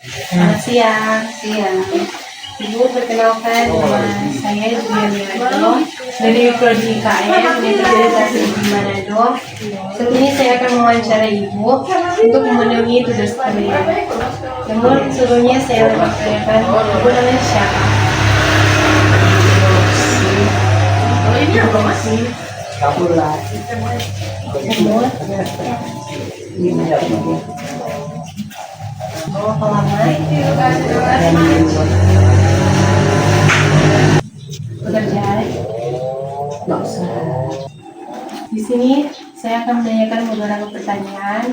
Selamat siang. Ibu, perkenalkan nama saya Juliana dari Prodi IKM Universitas di Manado. Saat ini saya akan mewawancarai Ibu untuk memenuhi tugas kalian. Namun sebelumnya saya memperkenalkan Ibu namanya siapa? Ini apa Mas? Kapulat. Umur? Pengalaman? Pekerjaan? Nggak usah. Di sini saya akan menanyakan beberapa pertanyaan.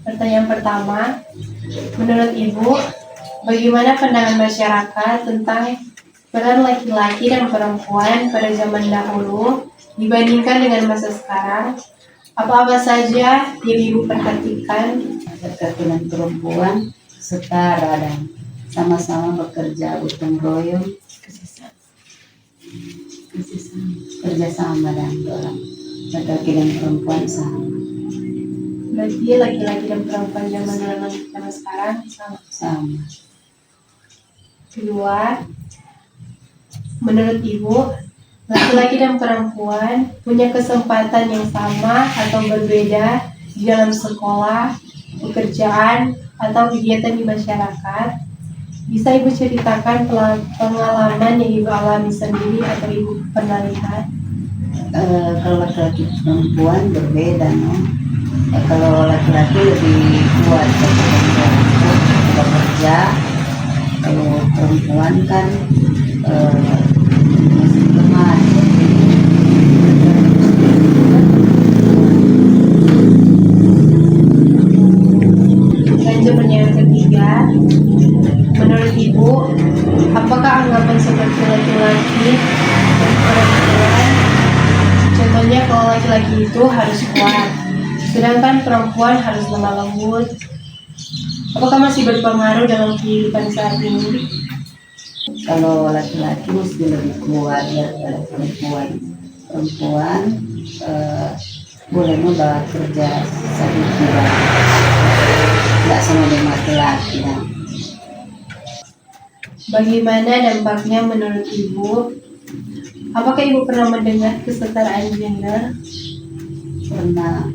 Pertanyaan pertama, menurut Ibu, bagaimana pandangan masyarakat tentang peran laki-laki dan perempuan pada zaman dahulu dibandingkan dengan masa sekarang? Apa-apa saja yang Ibu perhatikan? Laki-laki dan perempuan setara dan sama-sama bekerja gotong royong, kerjasama dan orang laki-laki dan perempuan sama. Berarti laki-laki dan perempuan zaman dulu dan zaman sekarang sama. Kedua, menurut Ibu, laki-laki dan perempuan punya kesempatan yang sama atau berbeda di dalam sekolah, pekerjaan, atau kegiatan di masyarakat? Bisa Ibu ceritakan pengalaman yang Ibu alami sendiri atau Ibu pernah lihat? Kalau laki-laki dan perempuan berbeda, no? Kalau laki-laki lebih kuat bekerja, kalau perempuan kan masih lemah. Lanjut pertanyaan ketiga, menurut Ibu, apakah anggapan seperti laki-laki dan perempuan, contohnya kalau laki-laki itu harus kuat, sedangkan perempuan harus lemah lembut, apakah masih berpengaruh dalam kehidupan saat ini? Kalau laki-laki mesti lebih kuat daripada perempuan. Perempuan boleh membawa kerja sedikit, nggak sama dengan laki-laki. Nah. Bagaimana dampaknya menurut Ibu? Apakah Ibu pernah mendengar kesetaraan gender? Pernah.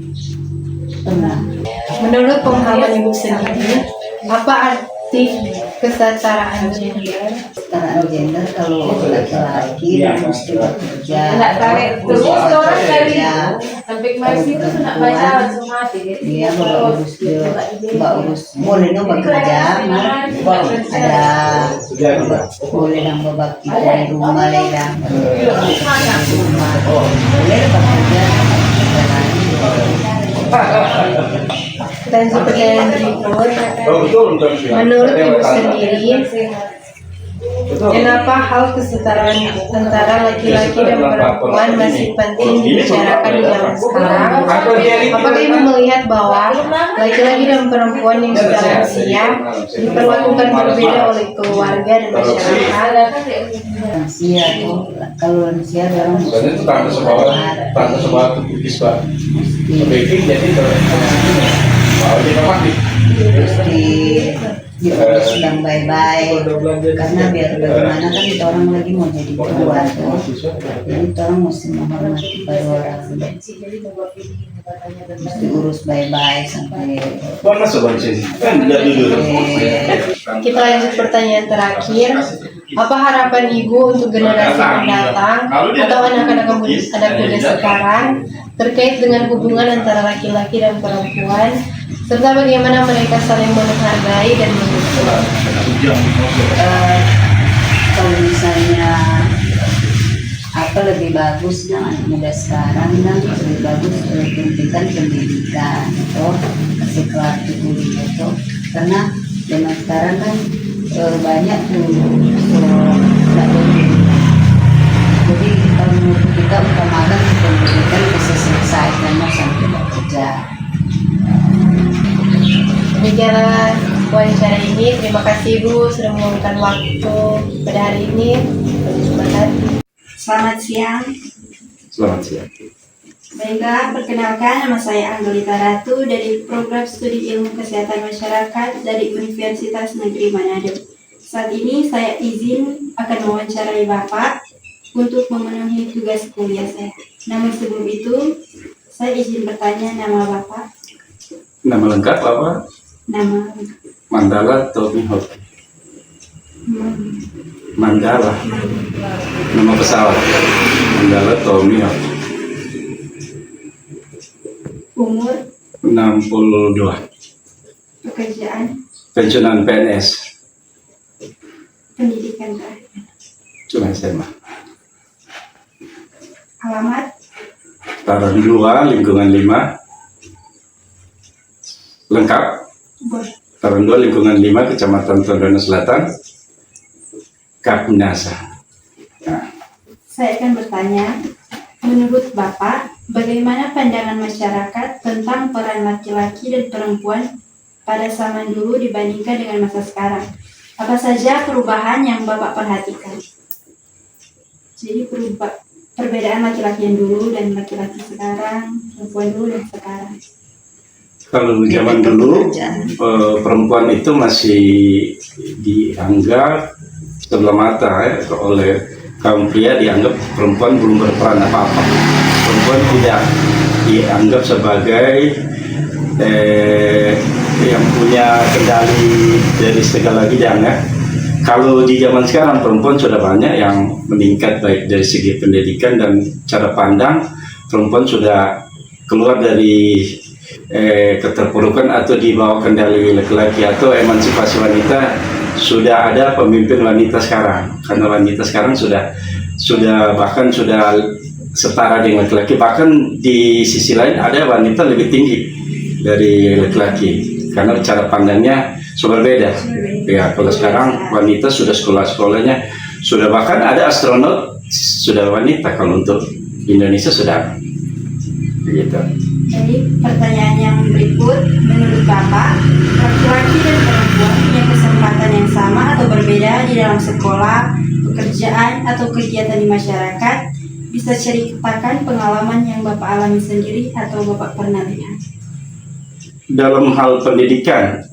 Menurut pemahaman Ibu sendiri, apa arti kesetaraan gender? Kesetaraan gender kalau laki-laki dia mesti bekerja, dia urus boleh dong bekerja, ada boleh nang berbakti di rumah lelang, boleh bekerja. Dan seperti yang berikut, menurut Ibu sendiri, kenapa hal kesetaraan antara laki-laki dan perempuan masih penting dibicarakan di zaman sekarang? Apakah Ibu melihat bahwa laki-laki dan perempuan yang sudah lansia diperlakukan berbeda oleh keluarga dan masyarakat? Lansia tuh, kalau lansia orang mesti diurus sedang baik-baik, karena biar bagaimana kan kita orang lagi mau jadi tua tuh, jadi kita orang mesti menghormati pada orang, mesti urus baik-baik sampai. Kita lanjut pertanyaan terakhir. Apa harapan Ibu untuk generasi mendatang atau anak-anak muda sekarang terkait dengan hubungan antara laki-laki dan perempuan, serta bagaimana mereka saling menghargai dan mendukung? Kalau misalnya apa lebih bagus anak muda sekarang dan lebih bagus pendidikan itu kasih kelas kuliah itu, karena zaman sekarang kan banyak tuh jadi kalau kita utamakan pendidikan bisa selesai dan sampai bekerja. Demikianlah wawancara ini. Terima kasih Ibu sudah meluangkan waktu pada hari ini. Terima kasih. Selamat siang. Selamat siang. Baiklah, perkenalkan nama saya Angelita Ratu dari Program Studi Ilmu Kesehatan Masyarakat dari Universitas Negeri Manado. Saat ini saya izin akan mewawancarai Bapak untuk memenuhi tugas kuliah saya. Namun sebelum itu, saya izin bertanya nama Bapak. Nama lengkap apa? Nama Mandala Tommy Hawk. hmm, Mandala. Nama pesawat. Mandala Tommy Hawk. umur, 62. pekerjaan, Pensiunan PNS. pendidikan terakhir, Cuma SMA. alamat, Taran 2, lingkungan 5. Lengkap. boleh. Taran 2, lingkungan 5, Kecamatan Tondano Selatan. Kapnasa. Nah, Saya akan bertanya, menurut Bapak, bagaimana pandangan masyarakat tentang peran laki-laki dan perempuan pada zaman dulu dibandingkan dengan masa sekarang? Apa saja perubahan yang Bapak perhatikan? Jadi perbedaan laki-laki yang dulu dan laki-laki sekarang, perempuan dulu dan sekarang. kalau zaman dulu perempuan itu masih dianggap sebelah mata oleh kaum pria, dianggap perempuan belum berperan apa-apa. Perempuan tidak dianggap sebagai yang punya kendali dari segala bidang ya. Kalau di zaman sekarang perempuan sudah banyak yang meningkat baik dari segi pendidikan dan cara pandang. Perempuan sudah keluar dari keterpurukan atau di bawah kendali laki-laki atau emansipasi wanita. Sudah ada pemimpin wanita sekarang, karena wanita sekarang sudah bahkan sudah setara dengan laki-laki, bahkan di sisi lain ada wanita lebih tinggi dari laki-laki karena cara pandangnya sudah berbeda. Ya, kalau sekarang wanita sudah sekolahnya sudah, bahkan ada astronot sudah wanita. Kalau untuk Indonesia sudah begitu. Jadi pertanyaan yang berikut, menurut Bapak, laki-laki dan perempuan punya kesempatan yang sama atau berbeda di dalam sekolah, pekerjaan, atau kegiatan di masyarakat? Bisa ceritakan pengalaman yang Bapak alami sendiri atau Bapak pernah lihat? Dalam hal pendidikan,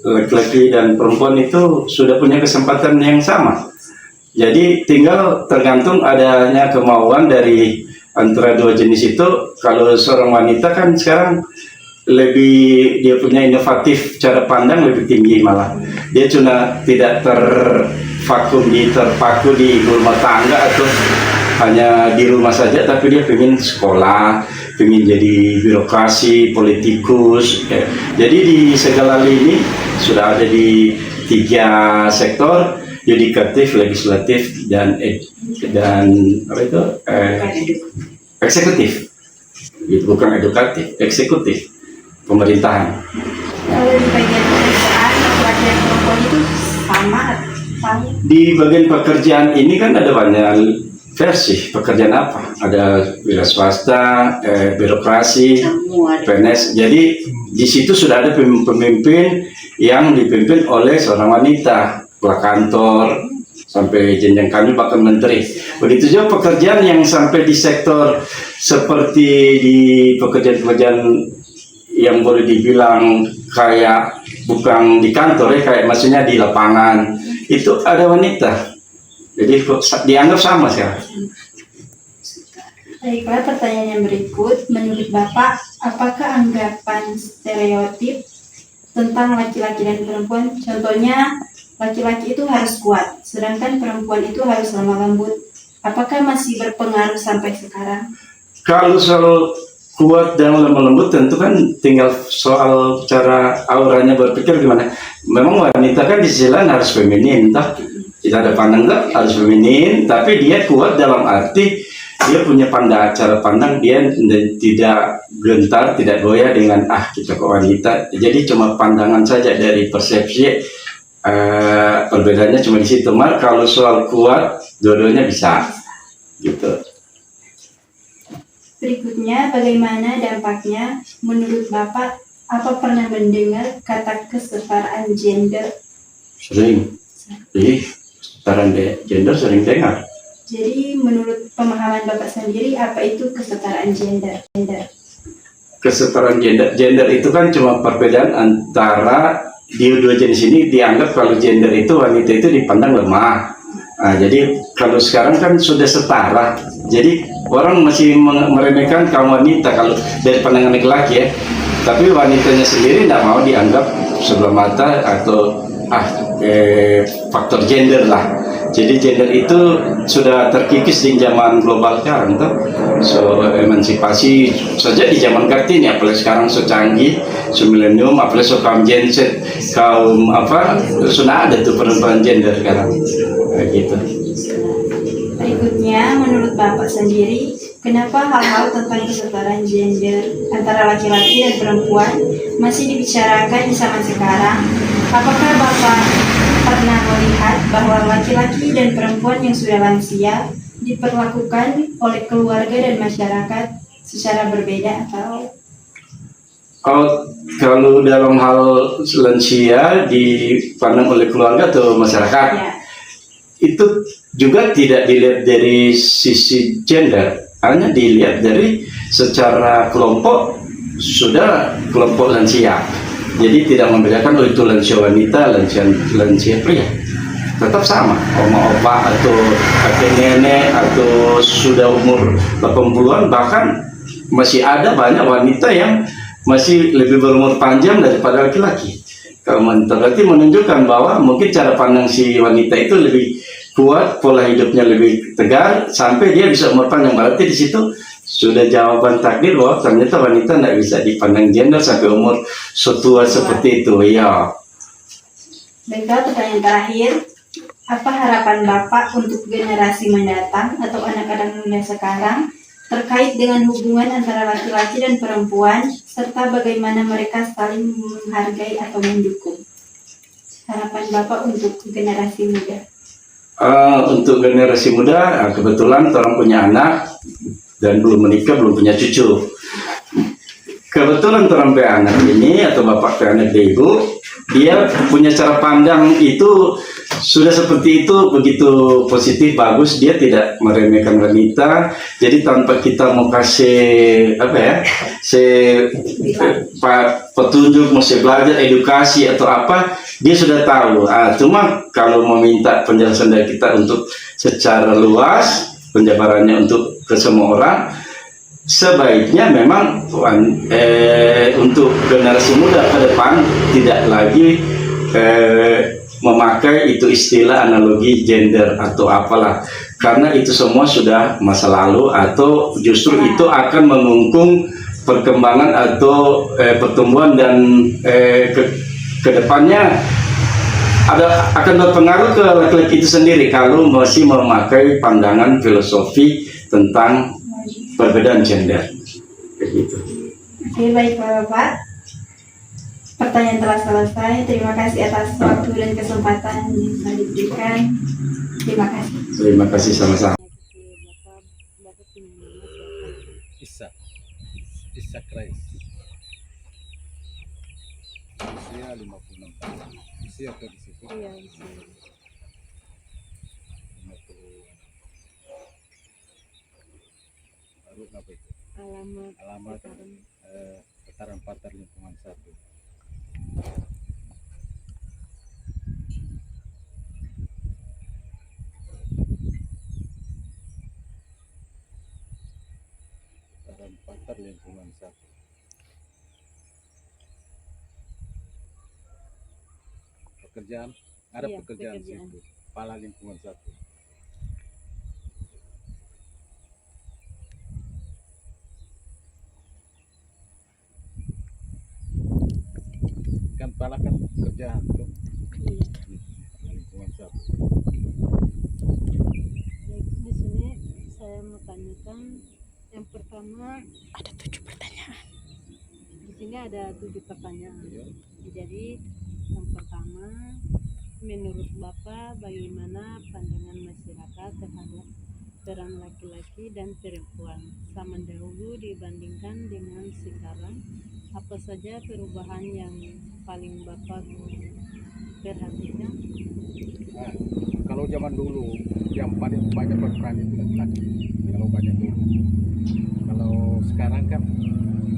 laki-laki dan perempuan itu sudah punya kesempatan yang sama. Jadi tinggal tergantung adanya kemauan dari antara dua jenis itu. Kalau seorang wanita kan sekarang lebih, dia punya inovatif, cara pandang lebih tinggi, malah dia cuma tidak terpaku di ibu rumah tangga atau hanya di rumah saja, tapi dia pengen sekolah, pengen jadi birokrasi, politikus. Jadi di segala lini sudah ada di 3 sektor: yudikatif, legislatif, dan apa itu eksekutif. Itu bukan edukatif, eksekutif, pemerintahan. Kalau di bagian pekerjaan, laki-laki dan perempuan itu sama atau? Di bagian pekerjaan ini kan ada banyak versi. Pekerjaan apa? Ada wira swasta, birokrasi, PNS. Jadi di situ sudah ada pemimpin yang dipimpin oleh seorang wanita, kepala kantor, sampai jenjang kami bahkan menteri. Begitu juga pekerjaan yang sampai di sektor seperti di pekerjaan-pekerjaan yang boleh dibilang kayak bukan di kantor ya, kayak maksudnya di lapangan, itu ada wanita. Jadi dianggap sama sekarang. Baiklah, pertanyaan yang berikut, menurut Bapak, apakah anggapan stereotip tentang laki-laki dan perempuan, contohnya laki-laki itu harus kuat, sedangkan perempuan itu harus lemah lembut, apakah masih berpengaruh sampai sekarang? Kalau soal kuat dan lemah lembut tentu kan tinggal soal cara auranya berpikir gimana. Memang wanita kan di sisi lain harus feminin, toh kita ada pandang enggak harus feminin, tapi dia kuat dalam arti dia punya cara pandang, dia tidak gentar, tidak goyah dengan kita kok wanita. Jadi cuma pandangan saja dari persepsi, perbedaannya cuma di situ. Kalau soal kuat, dua-duanya bisa gitu. Berikutnya, bagaimana dampaknya menurut Bapak? Apa pernah mendengar kata kesetaraan gender? Sering. Kesetaraan gender sering dengar. Jadi menurut pemahaman Bapak sendiri, apa itu kesetaraan gender? Kesetaraan gender itu kan cuma perbedaan antara dua jenis ini. Dianggap kalau gender itu wanita itu dipandang lemah. Nah, jadi kalau sekarang kan sudah setara. Jadi orang masih meremehkan kaum wanita kalau dari pandangan laki-laki ya. Tapi wanitanya sendiri tidak mau dianggap sebelah mata atau faktor gender lah. Jadi gender itu sudah terkikis di zaman global sekarang tuh. So emansipasi saja di zaman Kartini, apalagi sekarang so canggih, so milenium, apalagi so kaum Gen Z, kaum apa, sudah ada tuh perubahan gender sekarang. Kayak gitu. Berikutnya, menurut Bapak sendiri, kenapa hal-hal tentang kesetaraan gender antara laki-laki dan perempuan masih dibicarakan di zaman sekarang? Apakah Bapak pernah melihat bahwa laki-laki dan perempuan yang sudah lansia diperlakukan oleh keluarga dan masyarakat secara berbeda atau? Kalau dalam hal lansia dipandang oleh keluarga atau masyarakat, Ya. itu juga tidak dilihat dari sisi gender, hanya dilihat dari secara kelompok, sudah kelompok lansia. Jadi tidak membedakan itu lansia wanita, lansia pria, tetap sama, oma-opa atau kakek nenek atau sudah umur 80-an, bahkan masih ada banyak wanita yang masih lebih berumur panjang daripada laki-laki. Kalau berarti menunjukkan bahwa mungkin cara pandang si wanita itu lebih kuat, pola hidupnya lebih tegar sampai dia bisa umur panjang. Berarti di situ sudah jawaban takdir bahwa ternyata wanita tidak bisa dipandang gender sampai umur setua seperti itu. Ya. Baiklah, pertanyaan terakhir. Apa harapan Bapak untuk generasi mendatang atau anak-anak muda sekarang terkait dengan hubungan antara laki-laki dan perempuan serta bagaimana mereka saling menghargai atau mendukung? Harapan Bapak untuk generasi muda. Untuk generasi muda, kebetulan orang punya anak dan belum menikah, belum punya cucu. Kebetulan orang punya anak ini atau bapak punya anak ibu, dia punya cara pandang itu sudah seperti itu, begitu positif, bagus. Dia tidak meremehkan wanita. Jadi tanpa kita mau kasih petunjuk, mesti belajar edukasi atau apa, dia sudah tahu. Cuma kalau meminta penjelasan dari kita untuk secara luas, penjabarannya untuk ke semua orang, sebaiknya memang untuk generasi muda ke depan tidak lagi memakai itu istilah analogi gender atau apalah, karena itu semua sudah masa lalu, atau justru itu akan mengungkung perkembangan atau pertumbuhan dan kedepannya akan berpengaruh ke laki-laki itu sendiri kalau masih memakai pandangan filosofi tentang perbedaan gender. Begitu. Oke, baik Bapak. Pertanyaan telah selesai. Terima kasih atas waktu dan kesempatan yang telah diberikan. Terima kasih. Terima kasih sama-sama. Isak Rais. Usia 56 tahun. Usia atau di situ? Iya, bisa. 50. Baru apa itu? Alamat Petaran Patar Lingkungan 1. Petaran Patar Lingkungan 1. Pekerjaan, ada Iya, pekerjaan pekerjaan. situ. Kepala Lingkungan 1. Kan kepala kan pekerjaan tuh. Iya. Lingkungan 1. Baik, di sini saya mau tanyakan yang pertama, ada 7 pertanyaan. Di sini ada 7 pertanyaan. Iya. Jadi yang pertama, menurut Bapak bagaimana pandangan masyarakat terhadap peran laki-laki dan perempuan zaman dahulu dibandingkan dengan sekarang? Apa saja perubahan yang paling Bapak perhatikan? Nah, kalau zaman dulu yang paling banyak berperan itu laki-laki. Kalau banyak dulu. Kalau sekarang kan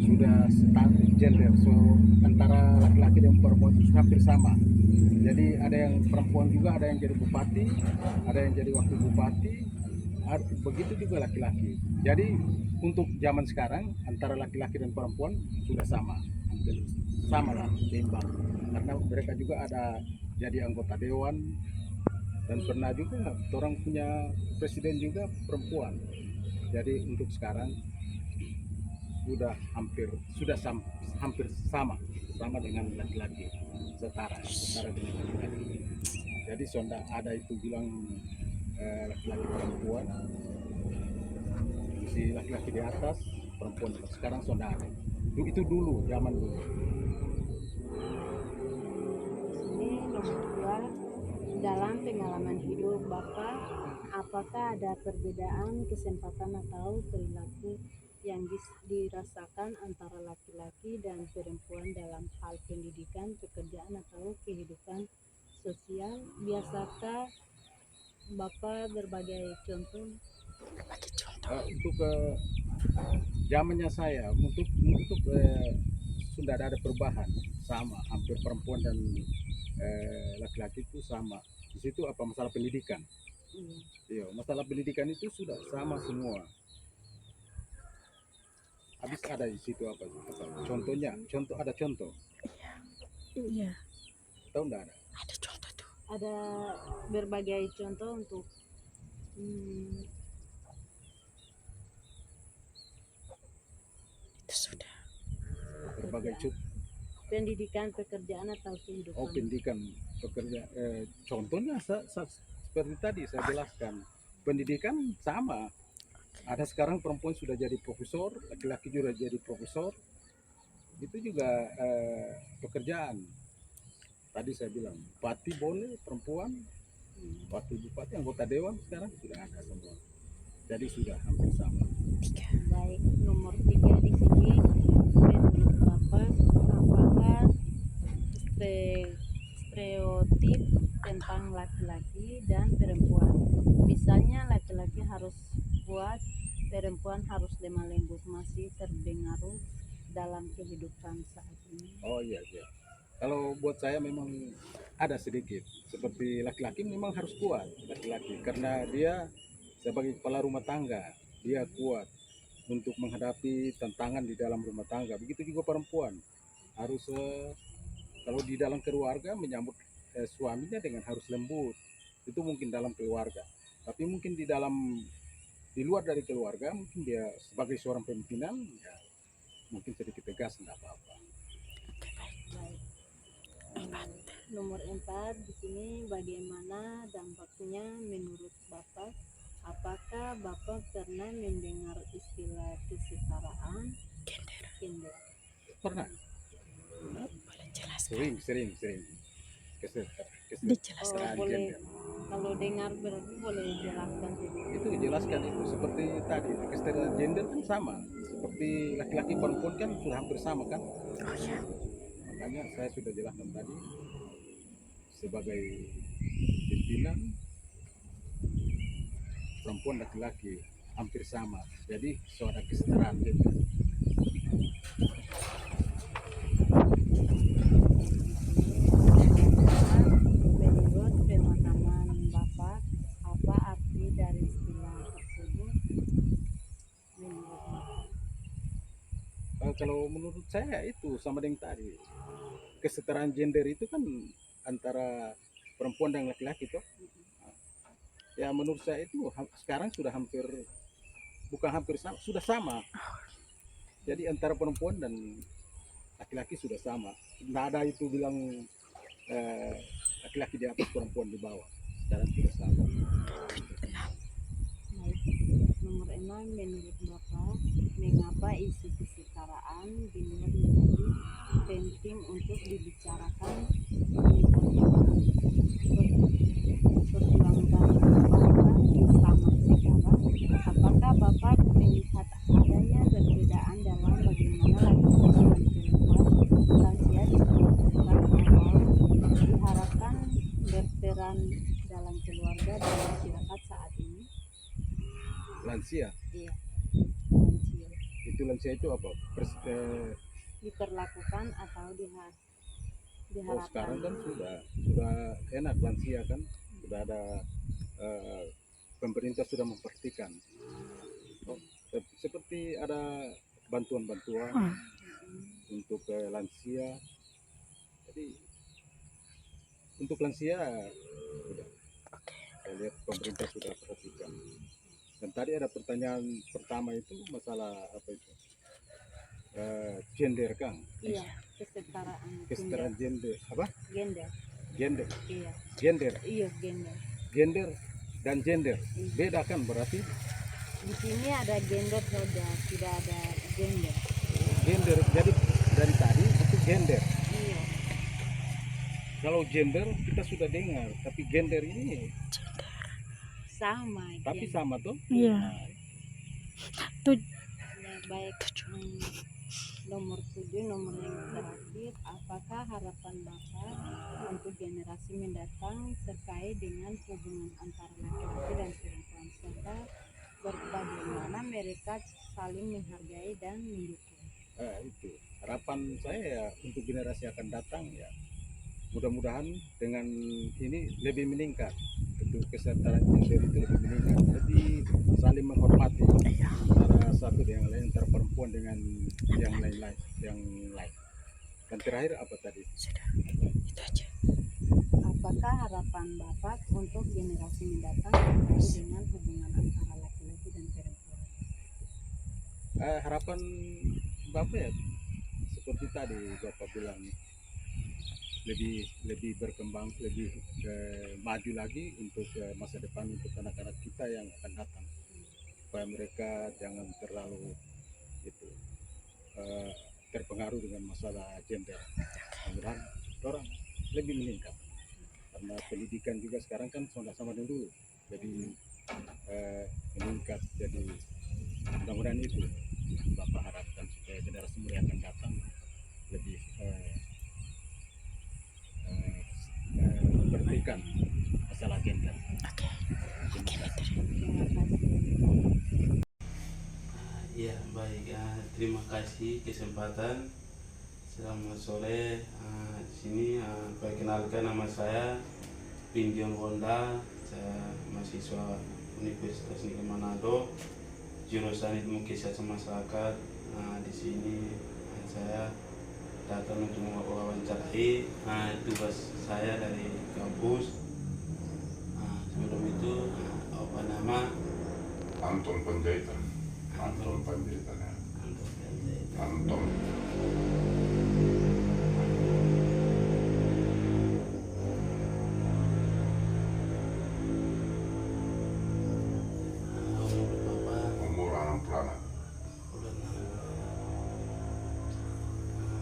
sudah setara gender, so antara laki-laki dan perempuan itu hampir sama. Jadi ada yang perempuan juga, ada yang jadi bupati, ada yang jadi wakil bupati, begitu juga laki-laki. Jadi untuk zaman sekarang antara laki-laki dan perempuan sudah sama, hampir sama lah, seimbang. Karena mereka juga ada jadi anggota dewan dan pernah juga orang punya presiden juga perempuan. Jadi untuk sekarang sudah hampir hampir sama dengan laki-laki, setara dengan laki-laki. Jadi sudah ada itu bilang laki-laki perempuan, si laki-laki di atas, perempuan di atas. Sekarang sudah ada. Itu dulu, zaman dulu. Ini nomor 2, dalam pengalaman hidup Bapak, apakah ada perbedaan kesempatan atau perilaku yang dirasakan antara laki-laki dan perempuan dalam hal pendidikan, pekerjaan, atau kehidupan sosial? Biasakah Bapak berbagai contoh? Untuk zamannya saya, untuk sudah ada perubahan, sama, hampir perempuan dan laki-laki itu sama. Di situ apa masalah pendidikan? Iya, masalah pendidikan itu sudah sama semua. Habis ada di situ apa contohnya? Ada contoh? Iya. Tahu enggak ada? Ada contoh tuh. Ada berbagai contoh untuk Itu sudah. Berbagai contoh. pendidikan, pekerjaan, atau kehidupan. Oh, pendidikan pekerja. Contohnya seperti tadi saya jelaskan, pendidikan sama. Ada sekarang perempuan sudah jadi profesor, laki-laki juga jadi profesor. Itu juga pekerjaan. Tadi saya bilang, bupati boleh perempuan, bupati, anggota dewan sekarang sudah ada semua. Jadi sudah hampir sama. Baik, nomor 3 di sini, menurut Bapak, apakah stereotip tentang laki-laki dan perempuan? Misalnya laki-laki harus kuat, perempuan harus lemah lembut, masih terpengaruh dalam kehidupan saat ini? Oh iya. Kalau buat saya memang ada sedikit. Seperti laki-laki memang harus kuat, laki-laki, karena dia sebagai kepala rumah tangga, dia kuat untuk menghadapi tantangan di dalam rumah tangga. Begitu juga perempuan harus kalau di dalam keluarga menyambut suaminya dengan harus lembut. Itu mungkin dalam keluarga. Tapi mungkin di luar dari keluarga, mungkin dia sebagai seorang pimpinan, ya mungkin sedikit tegas, tidak apa-apa. Baik. Nomor 4 di sini, bagaimana dampaknya menurut Bapak? Apakah Bapak pernah mendengar istilah kesetaraan gender? Pernah? Boleh jelaskan. Sering. Kesetaraan boleh. gender. Kalau dengar berarti boleh jelaskan sedikit. Itu jelaskan itu seperti tadi, kesetaraan gender kan sama. Seperti laki-laki perempuan kan sudah hampir sama kan? Oh iya. Makanya saya sudah jelaskan tadi, sebagai pimpinan perempuan laki-laki hampir sama. Jadi sudah kesetaraan gender. Menurut pemahaman Bapak, apa arti dari istilah tersebut? Menurut Bapak? Kalau menurut saya itu sama dengan tadi, kesetaraan gender itu kan antara perempuan dan laki-laki toh. Ya menurut saya itu sekarang sudah bukan hampir sama, sudah sama. Jadi antara perempuan dan laki-laki sudah sama. Tidak ada itu bilang laki-laki di atas, perempuan di bawah. Sekarang sudah sama. Baik. Nomor 6, menurut Bapak, mengapa isu kesetaraan gender menjadi penting untuk dibicarakan di perjuangan Bapak sama sekarang? Apakah Bapak melihat adanya perbedaan dalam bagaimana laki-laki dan perempuan lansia diperlakukan atau diharapkan berperan dalam keluarga dan masyarakat saat ini? Lansia. Iya, lansia. Itu lansia itu apa? Diperlakukan atau Oh, diharapkan? sekarang kan sudah enak lansia kan, sudah ada pemerintah sudah memperhatikan. Oh, seperti ada bantuan-bantuan untuk lansia. Jadi untuk lansia sudah, saya lihat pemerintah sudah perhatikan. Dan tadi ada pertanyaan pertama itu masalah apa itu? Gender kan? Iya, kesetaraan Kesetaraan gender apa? gender. Gender, Iya, gender, iya gender. gender dan gender beda kan berarti? Di sini ada gender saja, tidak ada gender. Gender jadi dari tadi itu gender. Iya, Kalau gender kita sudah dengar, tapi gender ini sama. tapi gender. sama tuh. Iya. Ya, baik. Nomor 7, nomor yang terakhir, apakah harapan Bapak untuk generasi mendatang terkait dengan hubungan antara laki-laki dan perempuan serta bagaimana mereka saling menghargai dan mendukung? Itu harapan saya ya, untuk generasi akan datang ya, mudah-mudahan dengan ini lebih meningkat, untuk kesetaraan gender itu lebih meningkat, lebih saling menghormati antara satu dengan lain, antara perempuan dengan yang lain. Dan terakhir apa tadi? Apakah harapan Bapak untuk generasi mendatang terkait dengan hubungan antara laki-laki dan perempuan? Harapan Bapak ya seperti tadi Bapak bilang, lebih berkembang, lebih maju lagi untuk masa depan, untuk anak-anak kita yang akan datang, supaya mereka jangan terlalu itu terpengaruh dengan masalah gender. Mudah-mudahan orang lebih meningkat, karena pendidikan juga sekarang kan sama-sama dulu, jadi meningkat. Jadi mudah-mudahan itu Bapak harapkan, supaya generasi muda yang akan datang lebih memperhatikan masalah gender. Terima kasih. Ya baik, terima kasih kesempatan. Selamat sore. Di sini perkenalkan, nama saya Pindion Wonda, saya mahasiswa Universitas Negeri Manado, jurusan Ilmu Kesehatan Masyarakat. Di sini saya datang untuk mewawancarai tugas saya dari kampus. Sebelum itu apa nama? Anton Panjaitan. Anton Panjaitan ya. Anton. Umur Bapak Umur 60 anak. udah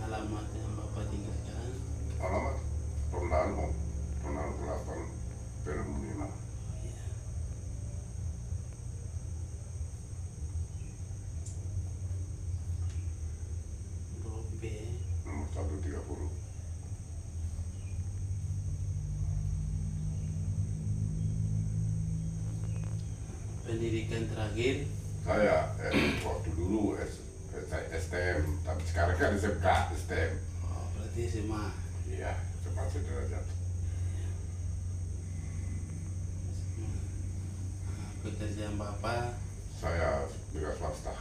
alamat yang Bapak tinggal sekarang. Alamat Tondano, Tondano 8, Perumnina. Ya. Blok B. Nomor 130. Pendidikan terakhir Saya waktu dulu STM, tapi sekarang kan SMK STM. berarti SMA. Iya, cepat sederajat. Pekerjaan Bapak Saya juga swasta.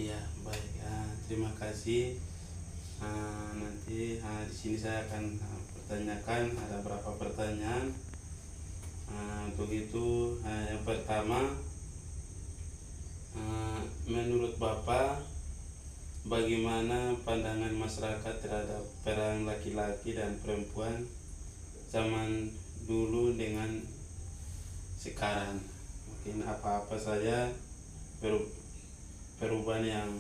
ya baik, terima kasih. Nanti di sini saya akan pertanyakan, ada beberapa pertanyaan. Untuk itu yang pertama, menurut Bapak bagaimana pandangan masyarakat terhadap peran laki-laki dan perempuan zaman dulu dengan sekarang? Mungkin apa-apa saja perubahan yang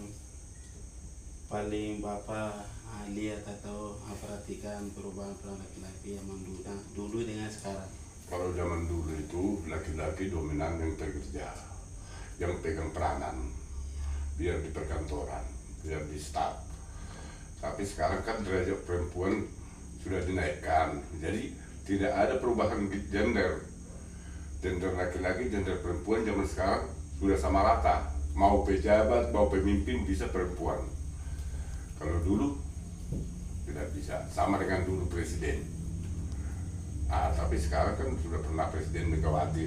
paling Bapak lihat atau perhatikan perubahan peran laki-laki yang dulu dengan sekarang? Kalau zaman dulu itu laki-laki dominan yang bekerja, yang pegang peranan. biar di perkantoran, biar di staf. Tapi sekarang kan derajat perempuan sudah dinaikkan, jadi tidak ada perubahan gender. Gender laki-laki, gender perempuan zaman sekarang sudah sama rata. Mau pejabat, mau pemimpin bisa perempuan. Kalau dulu tidak bisa, sama dengan dulu presiden. Tapi sekarang kan sudah pernah Presiden Megawati,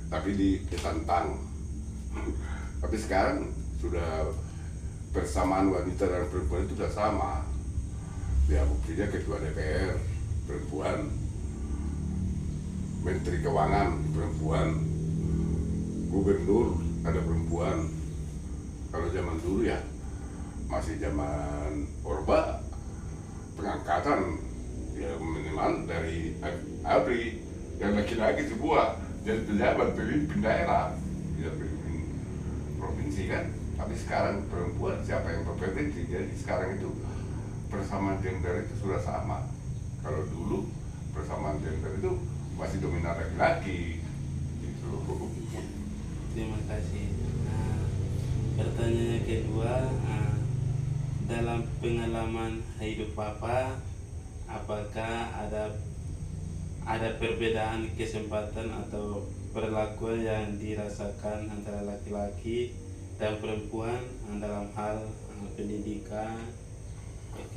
tapi ditantang. Tapi sekarang sudah persamaan wanita dan perempuan itu sudah sama. Ya buktinya ketua DPR perempuan, Menteri Keuangan perempuan, gubernur ada perempuan. Kalau zaman dulu ya masih zaman Orba, pengangkatan ya minimal dari ABRI yang laki-laki sebuah jadi pejabat pemimpin daerah, ya pemimpin provinsi kan. Tapi sekarang perempuan siapa yang berprediksi? Jadi sekarang itu persamaan gender itu sudah sama. Kalau dulu persamaan gender itu masih dominan laki-laki gitu. Terima kasih. Pertanyaan kedua, dalam pengalaman hidup Bapak, apakah ada perbedaan kesempatan atau perlakuan yang dirasakan antara laki-laki dan perempuan dalam hal pendidikan?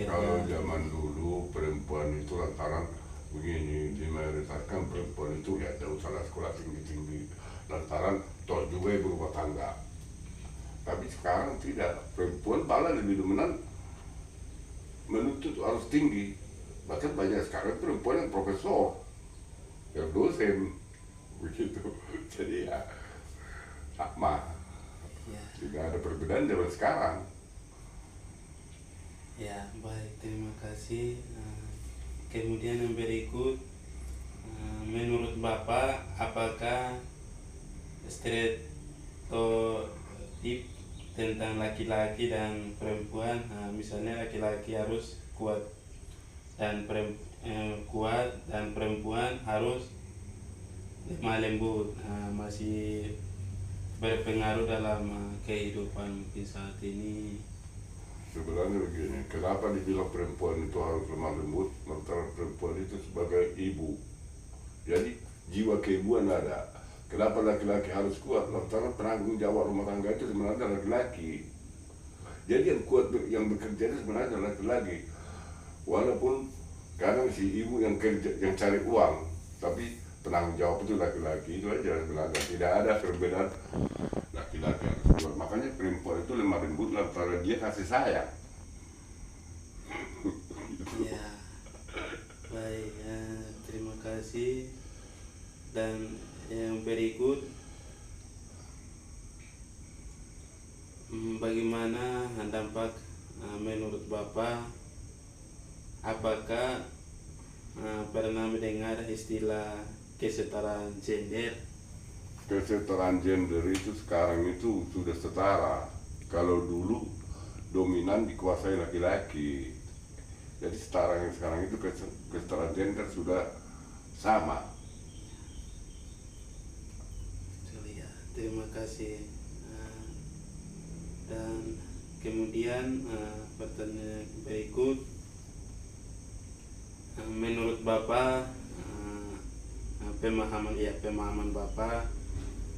Kalau zaman dulu perempuan itu lantaran begini, dimayoritaskan perempuan itu ya tidak usah sekolah tinggi-tinggi, lantaran toh juga ibu rumah tangga. Tapi sekarang tidak, perempuan malah lebih dominan menuntut harus tinggi. Bahkan banyak sekarang perempuan yang profesor, yang dosen, begitu. Jadi ya sama, tidak ada perbedaan zaman sekarang. Ya, baik, terima kasih. Kemudian yang berikut, menurut Bapak, apakah stereotip tentang laki-laki dan perempuan, misalnya laki-laki harus kuat dan perempuan harus lemah lembut, masih berpengaruh dalam kehidupan mungkin saat ini? Sebenarnya begini, kenapa dibilang perempuan itu harus lemah lembut? Lantaran perempuan itu sebagai ibu, jadi jiwa keibuan ada. Kenapa laki-laki harus kuat? Lantaran penanggung jawab rumah tangga itu sebenarnya laki-laki. Jadi yang kuat, yang bekerja itu sebenarnya laki-laki. Walaupun kadang si ibu yang kerja, yang cari uang, tapi penanggung jawab itu laki-laki. Itu aja sebenarnya, tidak ada perbedaan laki-laki harus kuat. Makanya perempuan itu lemah lembut lantaran dia kasih sayang. Ya, baik, terima kasih. Dan yang berikut, bagaimana dampak menurut Bapak, apakah pernah mendengar istilah kesetaraan gender? Kesetaraan gender itu sekarang itu sudah setara. Kalau dulu dominan dikuasai laki-laki, jadi sekarang itu kesetaraan gender sudah sama. Terima kasih. Dan kemudian pertanyaan berikut, menurut Bapak, pemahaman Bapak,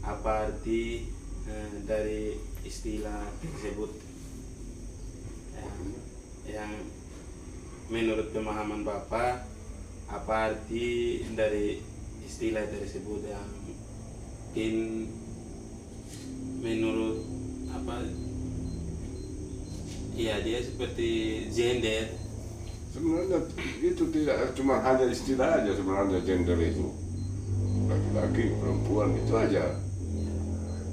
apa arti dari istilah tersebut? Yang menurut pemahaman Bapak, apa arti dari istilah tersebut yang mungkin menurut dia seperti gender? Sebenarnya itu tidak cuma hanya istilah aja, sebenarnya gender itu laki-laki, perempuan itu aja.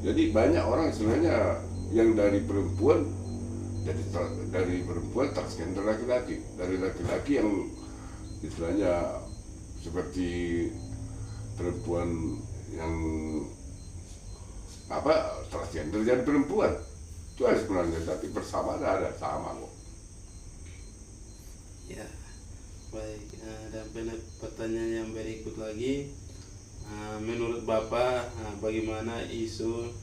Jadi banyak orang sebenarnya yang dari perempuan, dari perempuan transgender laki-laki, dari laki-laki yang istilahnya seperti perempuan yang transgender jadi perempuan. Itu aja sebenarnya, tapi persamaan ada sama kok. Ya, baik. Dan pertanyaan yang berikut lagi, menurut Bapak, bagaimana isu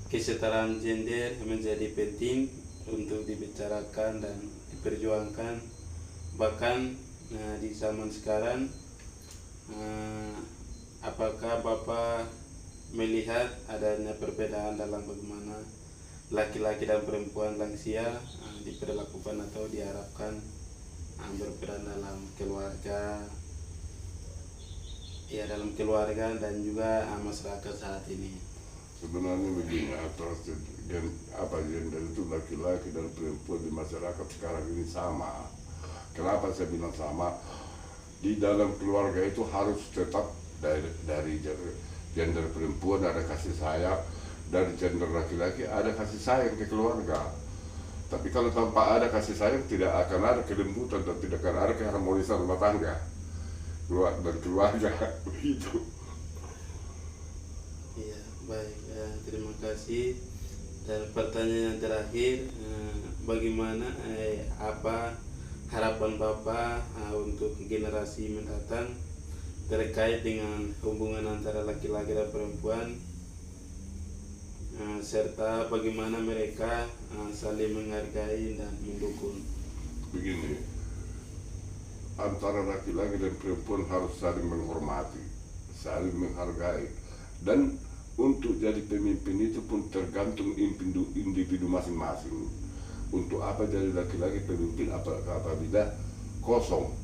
kesetaraan gender menjadi penting untuk dibicarakan dan diperjuangkan. Bahkan di zaman sekarang, apakah Bapak melihat adanya perbedaan dalam bagaimana laki-laki dan perempuan lansia diperlakukan atau diharapkan berperan dalam keluarga, ya dalam keluarga dan juga masyarakat saat ini? Sebenarnya begini, gender itu laki-laki dan perempuan di masyarakat sekarang ini sama. Kenapa saya bilang sama? Di dalam keluarga itu harus tetap dari gender perempuan ada kasih sayang, dari gender laki-laki ada kasih sayang ke keluarga. Tapi kalau tanpa ada kasih sayang, tidak akan ada kelembutan dan tidak akan ada keharmonisan rumah tangga dan keluarga. Begitu. Iya, baik. Terima kasih. Dan pertanyaan yang terakhir, bagaimana apa harapan Bapak untuk generasi mendatang terkait dengan hubungan antara laki-laki dan perempuan, serta bagaimana mereka saling menghargai dan mendukung? Begini, antara laki-laki dan perempuan harus saling menghormati, saling menghargai, dan untuk jadi pemimpin itu pun tergantung individu masing-masing. Untuk apa jadi laki-laki pemimpin apabila kosong?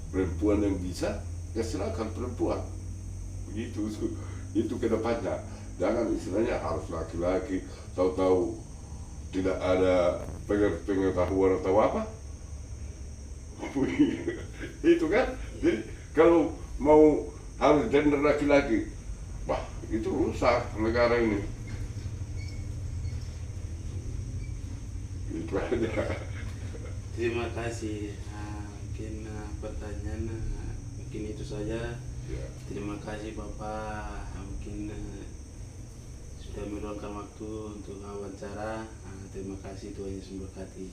Perempuan yang bisa, ya silakan perempuan. Begitu, itu ke depannya. Jangan istilahnya harus laki-laki, tahu-tahu tidak ada pengetahuan atau apa. Itu kan, jadi kalau mau harus gender laki-laki, wah itu rusak negara ini. Itu aja. Terima kasih. Mungkin pertanyaan mungkin itu saja. Ya. Terima kasih Bapak. Mungkin sudah meluangkan waktu untuk wawancara. Terima kasih, Tuhan Yesus memberkati.